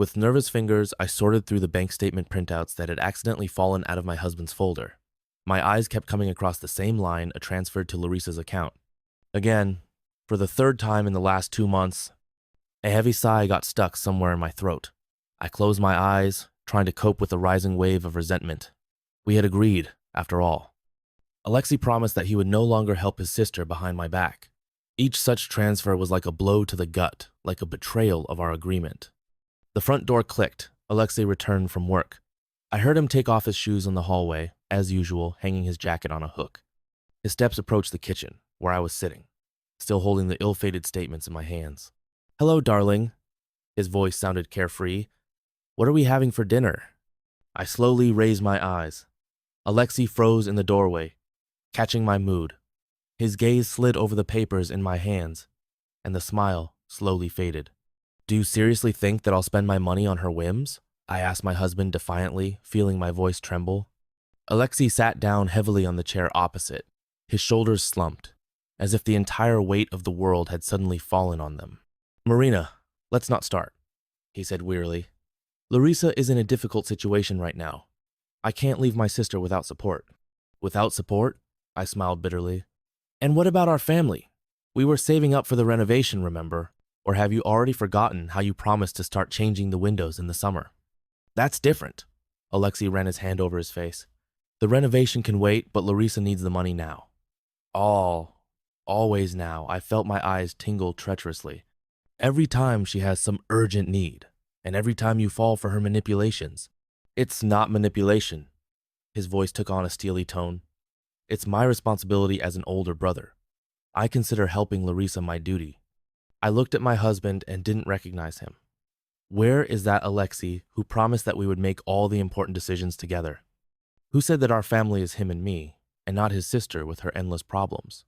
With nervous fingers, I sorted through the bank statement printouts that had accidentally fallen out of my husband's folder. My eyes kept coming across the same line transferred to Larissa's account. Again, for the third time in the last 2 months, a heavy sigh got stuck somewhere in my throat. I closed my eyes, trying to cope with the rising wave of resentment. We had agreed, after all. Alexei promised that he would no longer help his sister behind my back. Each such transfer was like a blow to the gut, like a betrayal of our agreement. The front door clicked. Alexei returned from work. I heard him take off his shoes in the hallway, as usual, hanging his jacket on a hook. His steps approached the kitchen, where I was sitting, still holding the ill-fated statements in my hands. "Hello, darling." His voice sounded carefree. "What are we having for dinner?" I slowly raised my eyes. Alexei froze in the doorway, catching my mood. His gaze slid over the papers in my hands, and the smile slowly faded. "Do you seriously think that I'll spend my money on her whims?" I asked my husband defiantly, feeling my voice tremble. Alexei sat down heavily on the chair opposite. His shoulders slumped, as if the entire weight of the world had suddenly fallen on them. "Marina, let's not start," he said wearily. "Larissa is in a difficult situation right now. I can't leave my sister without support." "Without support?" I smiled bitterly. "And what about our family? We were saving up for the renovation, remember? Or have you already forgotten how you promised to start changing the windows in the summer?" "That's different." Alexei ran his hand over his face. "The renovation can wait, but Larissa needs the money now." Always now. I felt my eyes tingle treacherously. "Every time she has some urgent need, and every time you fall for her manipulations." "It's not manipulation." His voice took on a steely tone. "It's my responsibility as an older brother. I consider helping Larissa my duty." I looked at my husband and didn't recognize him. Where is that Alexei who promised that we would make all the important decisions together? Who said that our family is him and me, and not his sister with her endless problems?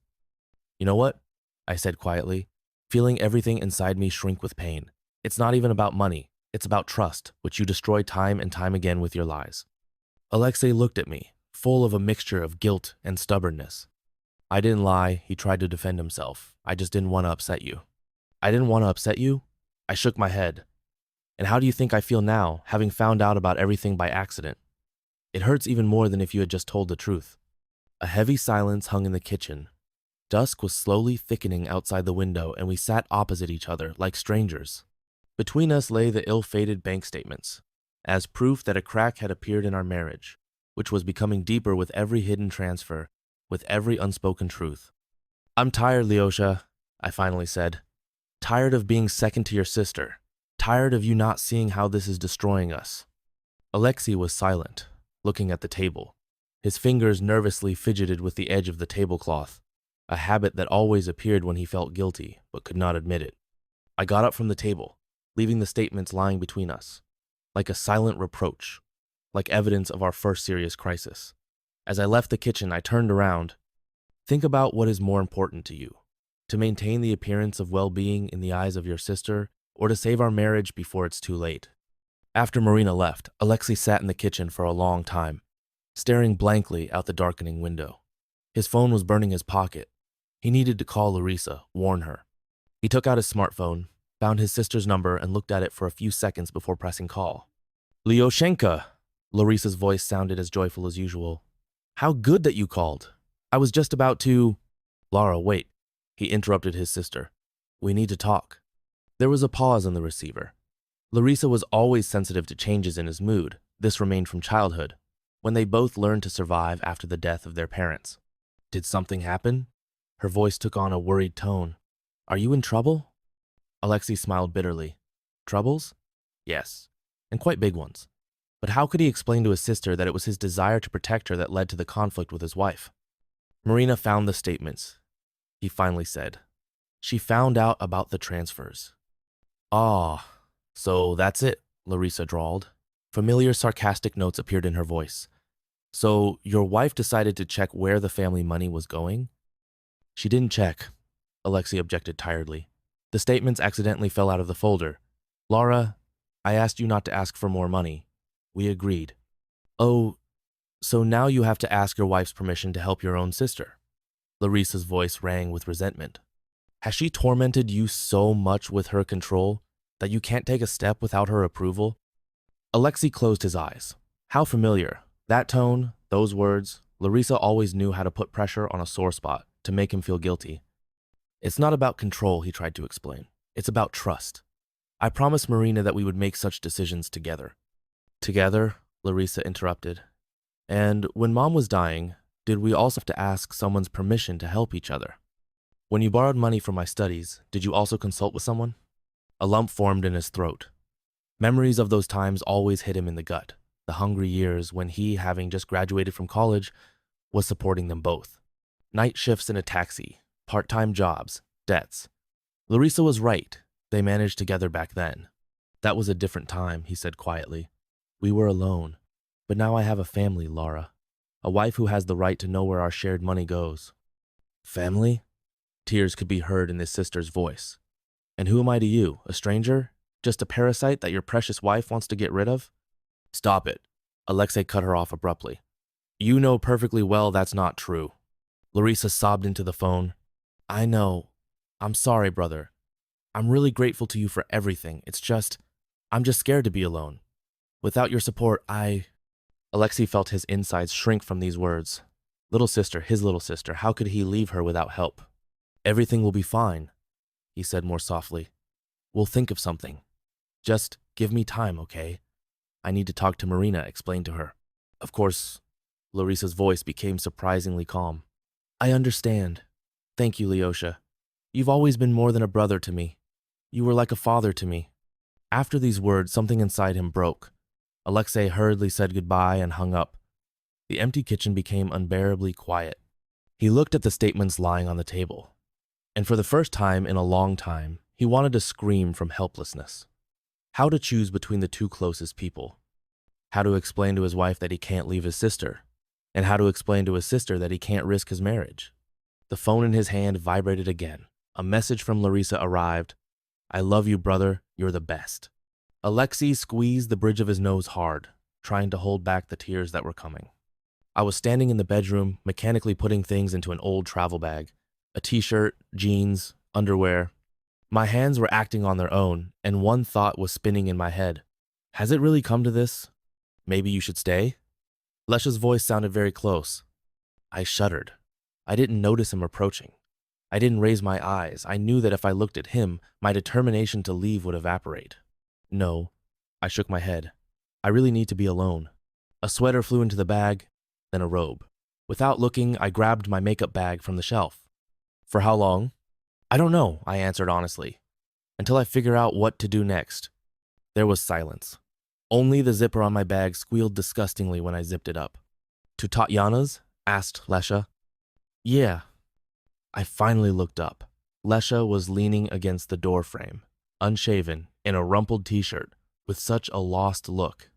"You know what?" I said quietly, feeling everything inside me shrink with pain. "It's not even about money. It's about trust, which you destroy time and time again with your lies." Alexei looked at me, full of a mixture of guilt and stubbornness. "I didn't lie," he tried to defend himself. "I just didn't want to upset you." "I didn't want to upset you?" I shook my head. "And how do you think I feel now, having found out about everything by accident? It hurts even more than if you had just told the truth." A heavy silence hung in the kitchen. Dusk was slowly thickening outside the window, and we sat opposite each other like strangers. Between us lay the ill-fated bank statements, as proof that a crack had appeared in our marriage, which was becoming deeper with every hidden transfer, with every unspoken truth. "I'm tired, Lyosha," I finally said. "Tired of being second to your sister. Tired of you not seeing how this is destroying us." Alexei was silent, looking at the table. His fingers nervously fidgeted with the edge of the tablecloth, a habit that always appeared when he felt guilty, but could not admit it. I got up from the table, leaving the statements lying between us, like a silent reproach, like evidence of our first serious crisis. As I left the kitchen, I turned around. "Think about what is more important to you, to maintain the appearance of well-being in the eyes of your sister, or to save our marriage before it's too late." After Marina left, Alexei sat in the kitchen for a long time, staring blankly out the darkening window. His phone was burning his pocket. He needed to call Larissa, warn her. He took out his smartphone, found his sister's number, and looked at it for a few seconds before pressing call. "Lyoshenka!" Larissa's voice sounded as joyful as usual. "How good that you called. I was just about to—" "Lara, wait." He interrupted his sister. "We need to talk." There was a pause in the receiver. Larissa was always sensitive to changes in his mood. This remained from childhood, when they both learned to survive after the death of their parents. "Did something happen?" Her voice took on a worried tone. "Are you in trouble?" Alexei smiled bitterly. "Troubles?" "Yes, and quite big ones." But how could he explain to his sister that it was his desire to protect her that led to the conflict with his wife? "Marina found the statements," he finally said. "She found out about the transfers." "Ah, so that's it," Larissa drawled. Familiar sarcastic notes appeared in her voice. "So your wife decided to check where the family money was going?" "She didn't check," Alexei objected tiredly. "The statements accidentally fell out of the folder. Lara, I asked you not to ask for more money. We agreed." "Oh, so now you have to ask your wife's permission to help your own sister?" Larissa's voice rang with resentment. "Has she tormented you so much with her control That you can't take a step without her approval? Alexei closed his eyes. How familiar. That tone, those words. Larissa always knew how to put pressure on a sore spot to make him feel guilty. It's not about control, he tried to explain. It's about trust. I promised Marina that we would make such decisions together. Together? Larissa interrupted. And when Mom was dying, did we also have to ask someone's permission to help each other? When you borrowed money for my studies, did you also consult with someone? A lump formed in his throat. Memories of those times always hit him in the gut, the hungry years when he, having just graduated from college, was supporting them both. Night shifts in a taxi, part-time jobs, debts. Larissa was right. They managed together back then. That was a different time, he said quietly. We were alone. But now I have a family, Laura. A wife who has the right to know where our shared money goes. Family? Tears could be heard in his sister's voice. And who am I to you, a stranger? Just a parasite that your precious wife wants to get rid of? Stop it. Alexei cut her off abruptly. You know perfectly well that's not true. Larissa sobbed into the phone. I know. I'm sorry, brother. I'm really grateful to you for everything. I'm just scared to be alone. Without your support, Alexei felt his insides shrink from these words. Little sister, his little sister, how could he leave her without help? Everything will be fine, he said more softly. We'll think of something. Just give me time, okay? I need to talk to Marina, explain to her. Of course, Larissa's voice became surprisingly calm. I understand. Thank you, Lyosha. You've always been more than a brother to me. You were like a father to me. After these words, something inside him broke. Alexei hurriedly said goodbye and hung up. The empty kitchen became unbearably quiet. He looked at the statements lying on the table. And for the first time in a long time, he wanted to scream from helplessness. How to choose between the two closest people. How to explain to his wife that he can't leave his sister. And how to explain to his sister that he can't risk his marriage. The phone in his hand vibrated again. A message from Larissa arrived. I love you, brother. You're the best. Alexei squeezed the bridge of his nose hard, trying to hold back the tears that were coming. I was standing in the bedroom, mechanically putting things into an old travel bag. A t-shirt, jeans, underwear. My hands were acting on their own, and one thought was spinning in my head. Has it really come to this? Maybe you should stay? Lesha's voice sounded very close. I shuddered. I didn't notice him approaching. I didn't raise my eyes. I knew that if I looked at him, my determination to leave would evaporate. No, I shook my head. I really need to be alone. A sweater flew into the bag, then a robe. Without looking, I grabbed my makeup bag from the shelf. For how long? I don't know, I answered honestly. Until I figure out what to do next. There was silence. Only the zipper on my bag squealed disgustingly when I zipped it up. To Tatyana's? Asked Lesha. Yeah. I finally looked up. Lesha was leaning against the door frame, unshaven, in a rumpled t-shirt, with such a lost look.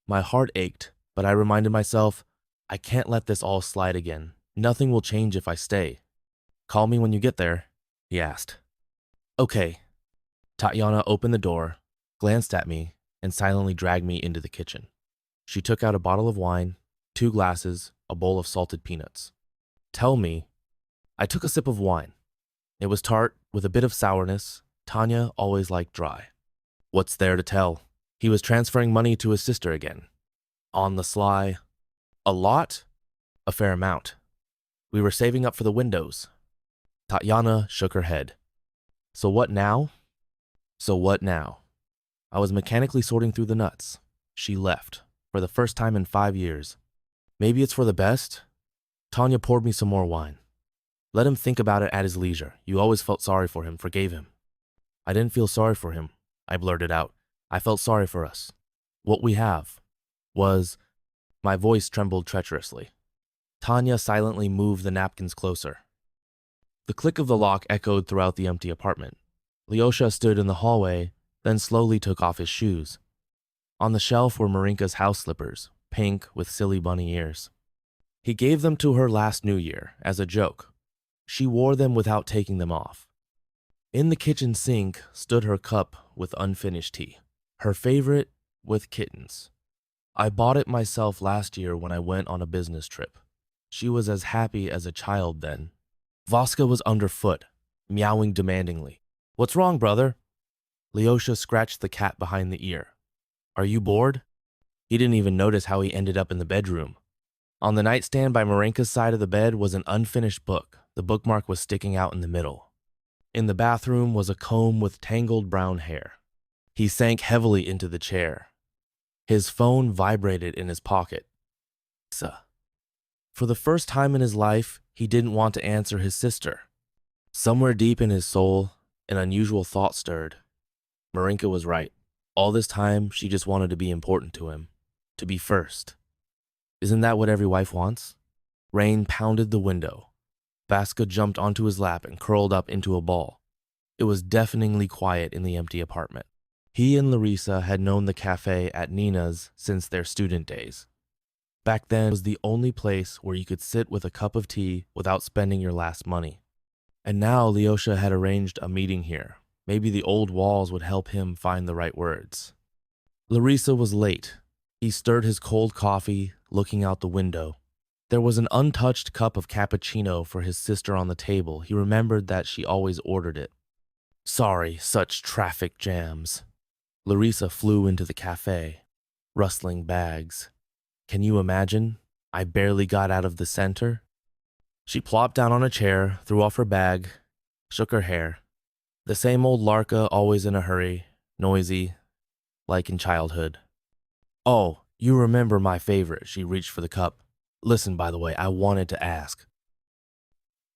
My heart ached, but I reminded myself, I can't let this all slide again. Nothing will change if I stay. Call me when you get there, he asked. Okay. Tatyana opened the door, glanced at me, and silently dragged me into the kitchen. She took out a bottle of wine, 2 glasses, a bowl of salted peanuts. Tell me. I took a sip of wine. It was tart, with a bit of sourness. Tanya always liked dry. What's there to tell? He was transferring money to his sister again. On the sly. A lot? A fair amount. We were saving up for the windows. Tatyana shook her head. So what now? So what now? I was mechanically sorting through the nuts. She left, for the first time in 5 years. Maybe it's for the best? Tanya poured me some more wine. Let him think about it at his leisure. You always felt sorry for him, forgave him. I didn't feel sorry for him, I blurted out. I felt sorry for us. What we have was... My voice trembled treacherously. Tanya silently moved the napkins closer. The click of the lock echoed throughout the empty apartment. Lyosha stood in the hallway, then slowly took off his shoes. On the shelf were Marinka's house slippers, pink with silly bunny ears. He gave them to her last New Year, as a joke. She wore them without taking them off. In the kitchen sink stood her cup with unfinished tea, her favorite with kittens. I bought it myself last year when I went on a business trip. She was as happy as a child then. Vaska was underfoot, meowing demandingly. What's wrong, brother? Leosha scratched the cat behind the ear. Are you bored? He didn't even notice how he ended up in the bedroom. On the nightstand by Marinka's side of the bed was an unfinished book. The bookmark was sticking out in the middle. In the bathroom was a comb with tangled brown hair. He sank heavily into the chair. His phone vibrated in his pocket. For the first time in his life, he didn't want to answer his sister. Somewhere deep in his soul, an unusual thought stirred. Marinka was right. All this time, she just wanted to be important to him, to be first. Isn't that what every wife wants? Rain pounded the window. Vaska jumped onto his lap and curled up into a ball. It was deafeningly quiet in the empty apartment. He and Larissa had known the cafe at Nina's since their student days. Back then, it was the only place where you could sit with a cup of tea without spending your last money. And now Leosha had arranged a meeting here. Maybe the old walls would help him find the right words. Larissa was late. He stirred his cold coffee, looking out the window. There was an untouched cup of cappuccino for his sister on the table. He remembered that she always ordered it. Sorry, such traffic jams. Larissa flew into the cafe, rustling bags. Can you imagine? I barely got out of the center. She plopped down on a chair, threw off her bag, shook her hair. The same old Larka, always in a hurry, noisy, like in childhood. Oh, you remember my favorite. She reached for the cup. Listen, by the way, I wanted to ask.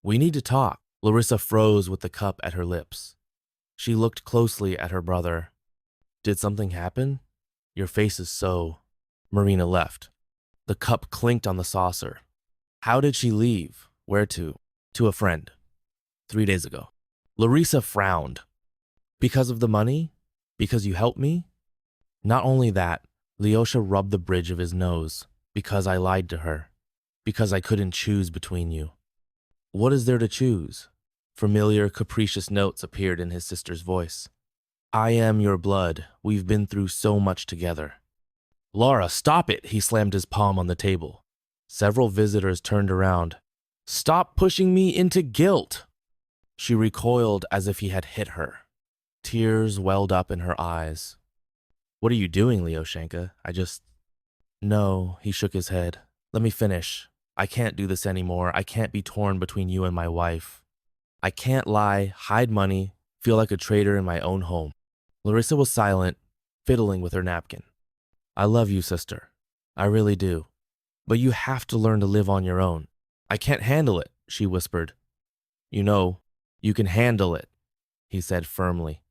We need to talk. Larissa froze with the cup at her lips. She looked closely at her brother. Did something happen? Your face is so... Marina left. The cup clinked on the saucer. How did she leave? Where to? To a friend. 3 days ago. Larissa frowned. Because of the money? Because you helped me? Not only that, Leosha rubbed the bridge of his nose. Because I lied to her. Because I couldn't choose between you. What is there to choose? Familiar, capricious notes appeared in his sister's voice. I am your blood. We've been through so much together. Laura, stop it! He slammed his palm on the table. Several visitors turned around. Stop pushing me into guilt! She recoiled as if he had hit her. Tears welled up in her eyes. What are you doing, Leoshenka? No, he shook his head. Let me finish. I can't do this anymore. I can't be torn between you and my wife. I can't lie, hide money, feel like a traitor in my own home. Larissa was silent, fiddling with her napkin. I love you, sister. I really do. But you have to learn to live on your own. I can't handle it, she whispered. You know, you can handle it, he said firmly.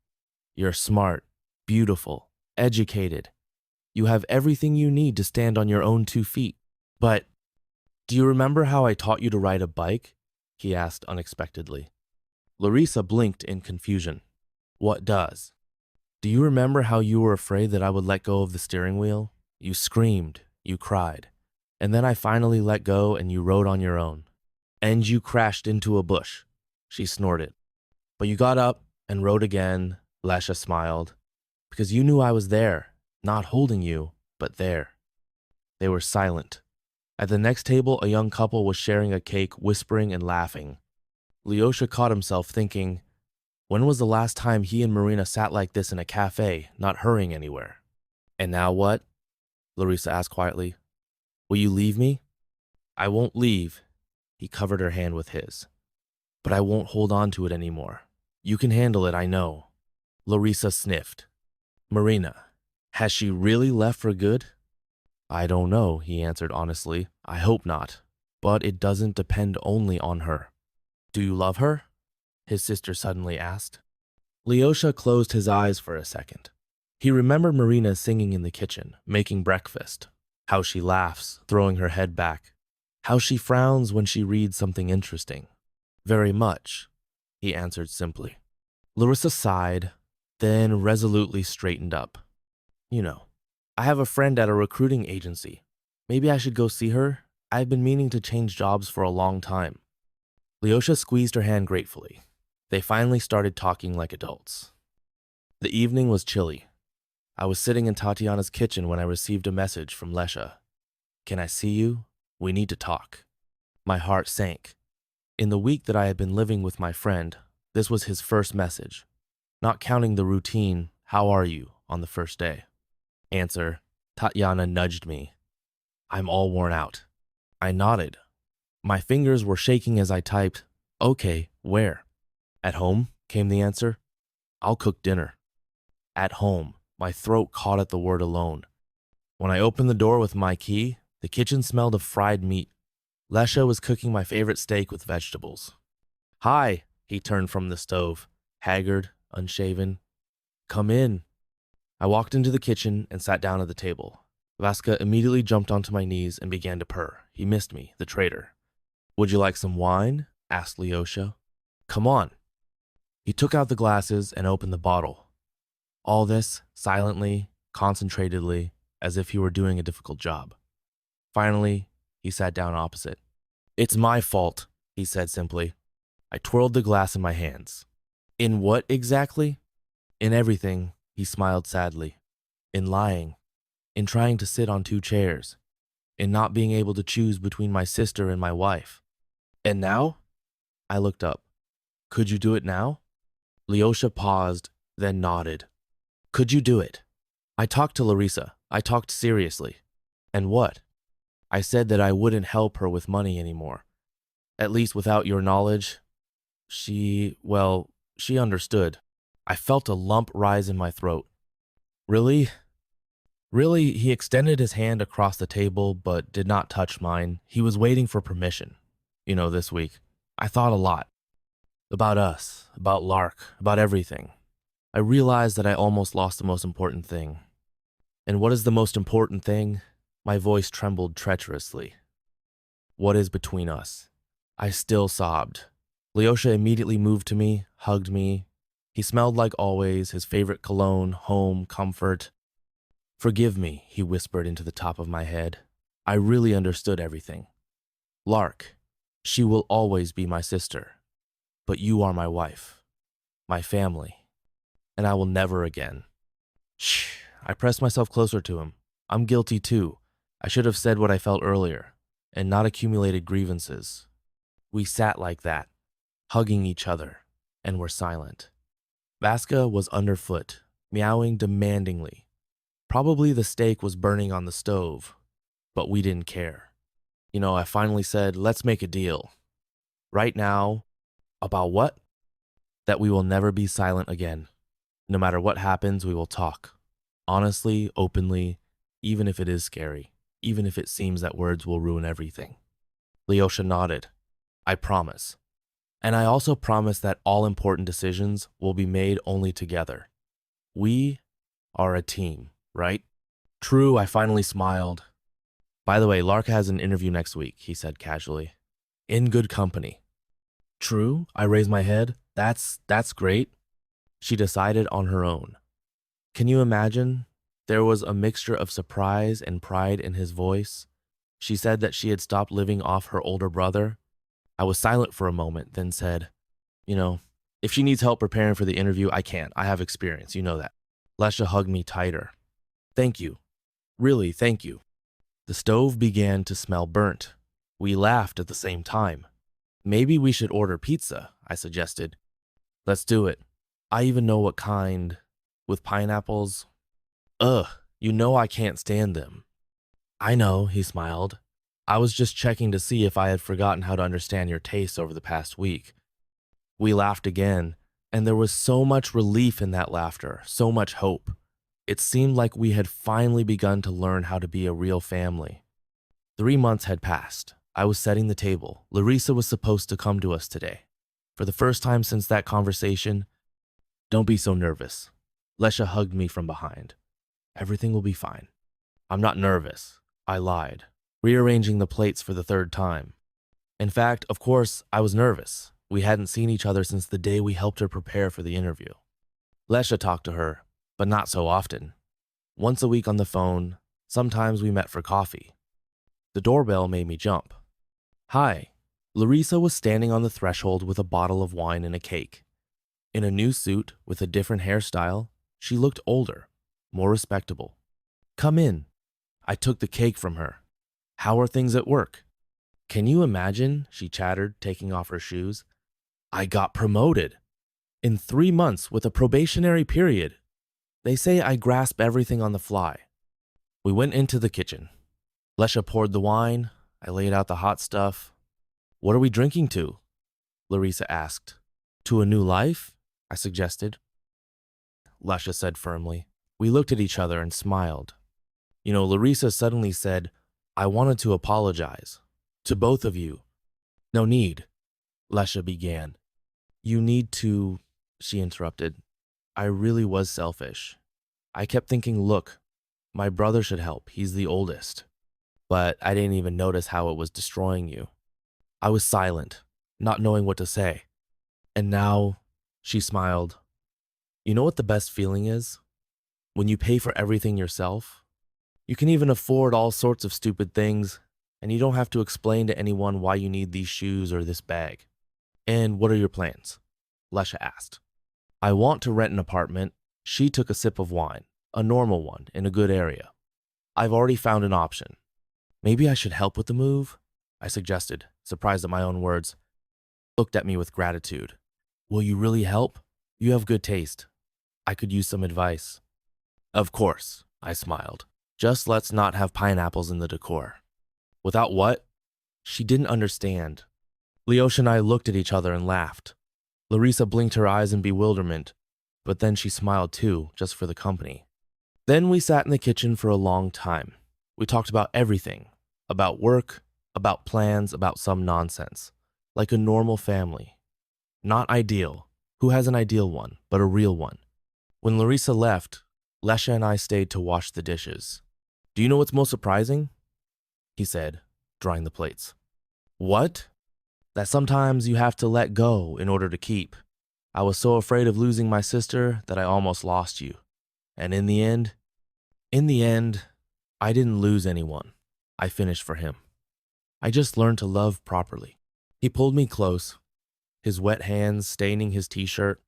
You're smart, beautiful, educated. You have everything you need to stand on your own 2 feet. But, do you remember how I taught you to ride a bike? He asked unexpectedly. Larissa blinked in confusion. What does? Do you remember how you were afraid that I would let go of the steering wheel? You screamed, you cried. And then I finally let go and you rode on your own. And you crashed into a bush. She snorted. But you got up and rode again, Lesha smiled. Because you knew I was there, not holding you, but there. They were silent. At the next table, a young couple was sharing a cake, whispering and laughing. Leosha caught himself thinking, when was the last time he and Marina sat like this in a cafe, not hurrying anywhere? And now what? Larissa asked quietly. Will you leave me? I won't leave. He covered her hand with his. But I won't hold on to it anymore. You can handle it, I know. Larissa sniffed. Marina, has she really left for good? I don't know, he answered honestly. I hope not. But it doesn't depend only on her. Do you love her? His sister suddenly asked. Leosha closed his eyes for a second. He remembered Marina singing in the kitchen, making breakfast. How she laughs, throwing her head back. How she frowns when she reads something interesting. Very much, he answered simply. Larissa sighed, then resolutely straightened up. You know, I have a friend at a recruiting agency. Maybe I should go see her? I've been meaning to change jobs for a long time. Leosha squeezed her hand gratefully. They finally started talking like adults. The evening was chilly. I was sitting in Tatiana's kitchen when I received a message from Lesha. Can I see you? We need to talk. My heart sank. In the week that I had been living with my friend, this was his first message. Not counting the routine, how are you on the first day? Answer, Tatiana nudged me. I'm all worn out. I nodded. My fingers were shaking as I typed, okay, where? At home, came the answer. I'll cook dinner. At home, my throat caught at the word alone. When I opened the door with my key, the kitchen smelled of fried meat. Lesha was cooking my favorite steak with vegetables. Hi, he turned from the stove, haggard, unshaven. Come in. I walked into the kitchen and sat down at the table. Vaska immediately jumped onto my knees and began to purr. He missed me, the traitor. Would you like some wine? Asked Lyosha. Come on. He took out the glasses and opened the bottle. All this, silently, concentratedly, as if he were doing a difficult job. Finally, he sat down opposite. It's my fault, he said simply. I twirled the glass in my hands. In what exactly? In everything, he smiled sadly. In lying. In trying to sit on two chairs. In not being able to choose between my sister and my wife. And now? I looked up. Could you do it now? Lyosha paused, then nodded. Could you do it? I talked to Larissa. I talked seriously. And what? I said that I wouldn't help her with money anymore. At least without your knowledge. She understood. I felt a lump rise in my throat. Really? Really, he extended his hand across the table but did not touch mine. He was waiting for permission. This week. I thought a lot. About us, about Lark, about everything. I realized that I almost lost the most important thing. And what is the most important thing? My voice trembled treacherously. What is between us? I still sobbed. Lyosha immediately moved to me, hugged me. He smelled like always, his favorite cologne, home, comfort. Forgive me, he whispered into the top of my head. I really understood everything. Lark, she will always be my sister. But you are my wife, my family, and I will never again. Shh, I pressed myself closer to him. I'm guilty too. I should have said what I felt earlier, and not accumulated grievances. We sat like that, hugging each other, and were silent. Vaska was underfoot, meowing demandingly. Probably the steak was burning on the stove, but we didn't care. I finally said, let's make a deal. Right now. About what? That we will never be silent again. No matter what happens, we will talk. Honestly, openly, even if it is scary, even if it seems that words will ruin everything. Lyosha nodded. I promise. And I also promise that all important decisions will be made only together. We are a team, right? True, I finally smiled. By the way, Lark has an interview next week, he said casually. In good company. True, I raised my head. That's great. She decided on her own. Can you imagine? There was a mixture of surprise and pride in his voice. She said that she had stopped living off her older brother. I was silent for a moment, then said, if she needs help preparing for the interview, I can. I have experience, you know that. Lesha hugged me tighter. Thank you. Really, thank you. The stove began to smell burnt. We laughed at the same time. Maybe we should order pizza, I suggested. Let's do it. I even know what kind. With pineapples. Ugh, I can't stand them. I know, he smiled. I was just checking to see if I had forgotten how to understand your tastes over the past week. We laughed again, and there was so much relief in that laughter, so much hope. It seemed like we had finally begun to learn how to be a real family. 3 months had passed. I was setting the table. Larissa was supposed to come to us today. For the first time since that conversation, don't be so nervous. Lesha hugged me from behind. Everything will be fine. I'm not nervous. I lied, rearranging the plates for the 3rd time. In fact, of course, I was nervous. We hadn't seen each other since the day we helped her prepare for the interview. Lesha talked to her, but not so often. Once a week on the phone, sometimes we met for coffee. The doorbell made me jump. Hi. Larissa was standing on the threshold with a bottle of wine and a cake. In a new suit with a different hairstyle, she looked older, more respectable. Come in. I took the cake from her. How are things at work? Can you imagine? She chattered, taking off her shoes. I got promoted. In 3 months with a probationary period. They say I grasp everything on the fly. We went into the kitchen. Lesha poured the wine. I laid out the hot stuff. What are we drinking to? Larissa asked. To a new life? I suggested. Lesha said firmly. We looked at each other and smiled. Larissa suddenly said, I wanted to apologize. To both of you. No need, Lesha began. You need to, she interrupted. I really was selfish. I kept thinking, look, my brother should help. He's the oldest. But I didn't even notice how it was destroying you. I was silent, not knowing what to say. And now, she smiled. You know what the best feeling is? When you pay for everything yourself. You can even afford all sorts of stupid things, and you don't have to explain to anyone why you need these shoes or this bag. And what are your plans? Lesha asked. I want to rent an apartment. She took a sip of wine, a normal one, in a good area. I've already found an option. Maybe I should help with the move? I suggested, surprised at my own words. Looked at me with gratitude. Will you really help? You have good taste. I could use some advice. Of course, I smiled. Just let's not have pineapples in the decor. Without what? She didn't understand. Leosha and I looked at each other and laughed. Larissa blinked her eyes in bewilderment, but then she smiled too, just for the company. Then we sat in the kitchen for a long time. We talked about everything. About work, about plans, about some nonsense. Like a normal family. Not ideal. Who has an ideal one, but a real one? When Larissa left, Lesha and I stayed to wash the dishes. Do you know what's most surprising? He said, drying the plates. What? That sometimes you have to let go in order to keep. I was so afraid of losing my sister that I almost lost you. And in the end, I didn't lose anyone. I finished for him. I just learned to love properly. He pulled me close, his wet hands staining his t-shirt.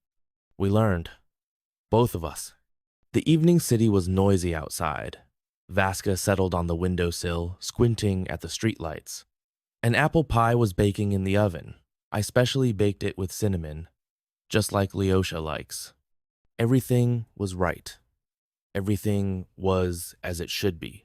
We learned. Both of us. The evening city was noisy outside. Vasca settled on the windowsill, squinting at the streetlights. An apple pie was baking in the oven. I specially baked it with cinnamon, just like Leosha likes. Everything was right. Everything was as it should be.